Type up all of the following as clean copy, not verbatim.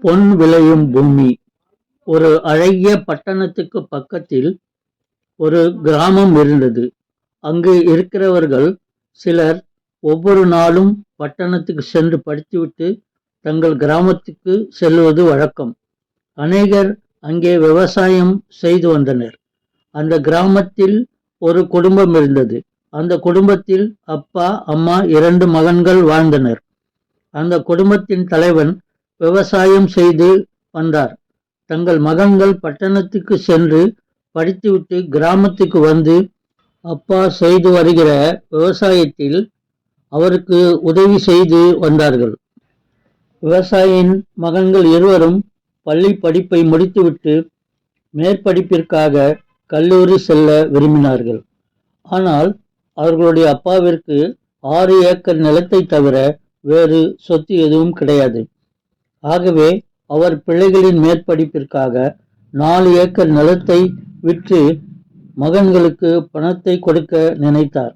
பொன் விளையும் பூமி. ஒரு அழகிய பட்டணத்துக்கு பக்கத்தில் ஒரு கிராமம் இருந்தது. அங்கு இருக்கிறவர்கள் சிலர் ஒவ்வொரு நாளும் பட்டணத்துக்கு சென்று படித்துவிட்டு தங்கள் கிராமத்துக்கு செல்வது வழக்கம். அநேகர் அங்கே விவசாயம் செய்து வந்தனர். அந்த கிராமத்தில் ஒரு குடும்பம் இருந்தது. அந்த குடும்பத்தில் அப்பா, அம்மா, 2 மகன்கள் வாழ்ந்தனர். அந்த குடும்பத்தின் தலைவன் விவசாயம் செய்து வந்தார். தங்கள் மகன்கள் பட்டணத்துக்கு சென்று படித்துவிட்டு கிராமத்துக்கு வந்து அப்பா செய்து வருகிற விவசாயத்தில் அவருக்கு உதவி செய்து வந்தார்கள். விவசாயியின் மகன்கள் இருவரும் பள்ளி படிப்பை முடித்துவிட்டு மேற்படிப்பிற்காக கல்லூரி செல்ல விரும்பினார்கள். ஆனால் அவர்களுடைய அப்பாவிற்கு 6 ஏக்கர் நிலத்தை தவிர வேறு சொத்து எதுவும் கிடையாது. ஆகவே அவர் பிள்ளைகளின் மேற்படிப்பிற்காக 4 ஏக்கர் நிலத்தை விற்று மகன்களுக்கு பணத்தை கொடுக்க நினைத்தார்.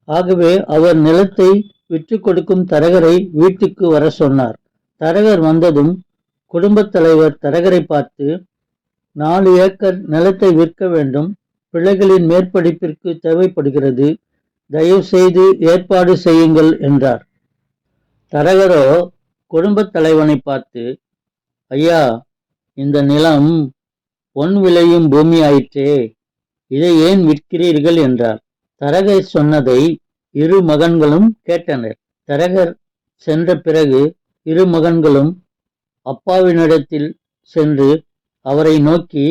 ஆகவே அவர் நிலத்தை விற்று கொடுக்கும் தரகரை வீட்டுக்கு வர சொன்னார். தரகர் வந்ததும் குடும்பத் தலைவர் தரகரை பார்த்து, 4 ஏக்கர் நிலத்தை விற்க வேண்டும், பிள்ளைகளின் மேற்படிப்பிற்கு தேவைப்படுகிறது, தயவு செய்து ஏற்பாடு செய்யுங்கள் என்றார். தரகரோ குடும்பத் தலைவனை பார்த்து, ஐயா, இந்த நிலம் பொன் விளையும் பூமி ஆயிற்றே, இதை ஏன் விற்கிறீர்கள் என்றார். தரகர் சொன்னதை 2 மகன்களும் கேட்டனர். தரகர் சென்ற பிறகு 2 மகன்களும் அப்பாவினிடத்தில் சென்று அவரை நோக்கி,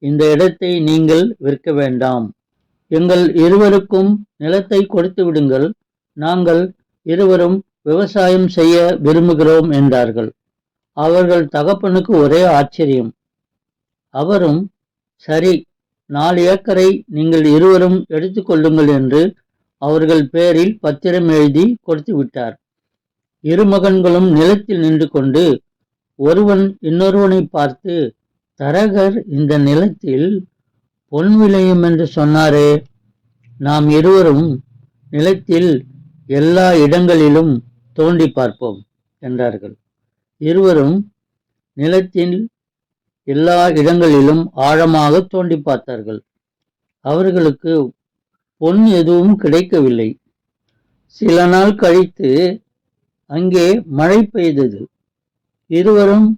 இந்த இடத்தை நீங்கள் விற்க வேண்டாம், எங்கள் இருவருக்கும் நிலத்தை கொடுத்து விடுங்கள், நாங்கள் இருவரும் விவசாயம் செய்ய விரும்புகிறோம் என்றார்கள். அவர்கள் தகப்பனுக்கு ஒரே ஆச்சரியம். அவரும், சரி, 4 ஏக்கரை நீங்கள் இருவரும் எடுத்துக்கொள்ளுங்கள் என்று அவர்கள் பேரில் பத்திரம் எழுதி கொடுத்து விட்டார். 2 மகன்களும் நிலத்தில் நின்று கொண்டு ஒருவன் இன்னொருவனை பார்த்து, தரகர் இந்த நிலத்தில் பொன் விளையும் என்று சொன்னாரே, நாம் இருவரும் நிலத்தில் எல்லா இடங்களிலும் தோண்டி பார்ப்போம் என்றார்கள். இருவரும் நிலத்தில் எல்லா இடங்களிலும் ஆழமாக தோண்டி பார்த்தார்கள். அவர்களுக்கு பொன் எதுவும் கிடைக்கவில்லை. சில நாள் கழித்து அங்கே மழை பெய்தது. இருவரும்,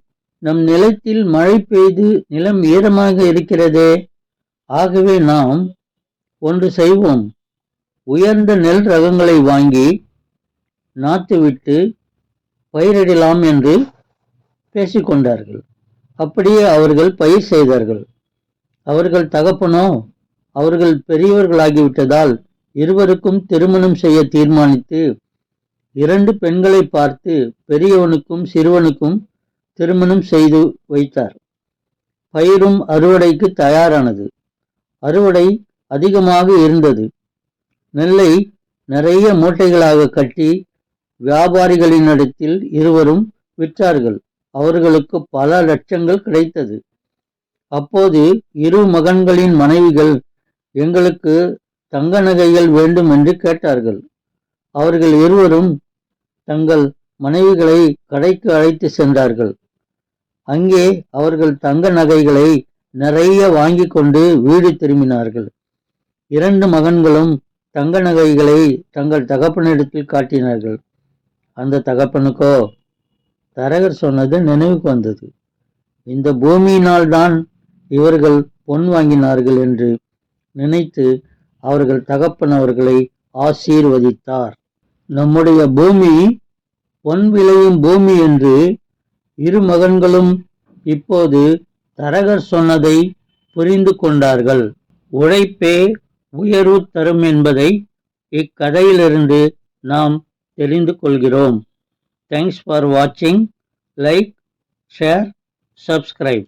நம் நிலத்தில் மழை பெய்து நிலம் ஈரமாக இருக்கிறதே, ஆகவே நாம் ஒன்று செய்வோம், உயர்ந்த நெல் ரகங்களை வாங்கி நாத்துவிட்டு பயிரிடலாம் என்று பேசிக்கொண்டார்கள். அப்படியே அவர்கள் பயிர் செய்தார்கள். அவர்கள் தகப்பனோ அவர்கள் பெரியவர்களாகிவிட்டதால் இருவருக்கும் திருமணம் செய்ய தீர்மானித்து 2 பெண்களை பார்த்து பெரியவனுக்கும் சிறுவனுக்கும் திருமணம் செய்து வைத்தார். பயிரும் அறுவடைக்கு தயாரானது. அறுவடை அதிகமாக இருந்தது. நெல்லை நிறைய மூட்டைகளாக கட்டி வியாபாரிகளினிடத்தில் இருவரும் விற்றார்கள். அவர்களுக்கு பல லட்சங்கள் கிடைத்தது. அப்போது 2 மகன்களின் மனைவிகள் எங்களுக்கு தங்க நகைகள் வேண்டும் என்று கேட்டார்கள். அவர்கள் இருவரும் தங்கள் மனைவிகளை கடைக்கு அழைத்து சென்றார்கள். அங்கே அவர்கள் தங்க நகைகளை நிறைய வாங்கி கொண்டு வீடு திரும்பினார்கள். 2 மகன்களும் தங்க நகைகளை தங்கள் தகப்பனிடத்தில் காட்டினார்கள். அந்த தகப்பனுக்கோ தரகர் சொன்னது நினைவுக்கு வந்தது. இந்த பூமியினால்தான் இவர்கள் பொன் வாங்கினார்கள் என்று நினைத்து அவர்கள் தகப்பன் அவர்களை ஆசீர்வதித்தார். நம்முடைய பூமி பொன் விளையும் பூமி என்று 2 மகன்களும் இப்போது தரகர் சொன்னதை புரிந்து கொண்டார்கள். உழைப்பே உயர்வு தரும் என்பதை இக்கதையிலிருந்து நாம் தெரிந்து கொள்கிறோம். தேங்க்ஸ் ஃபார் வாட்சிங். Like, share, subscribe.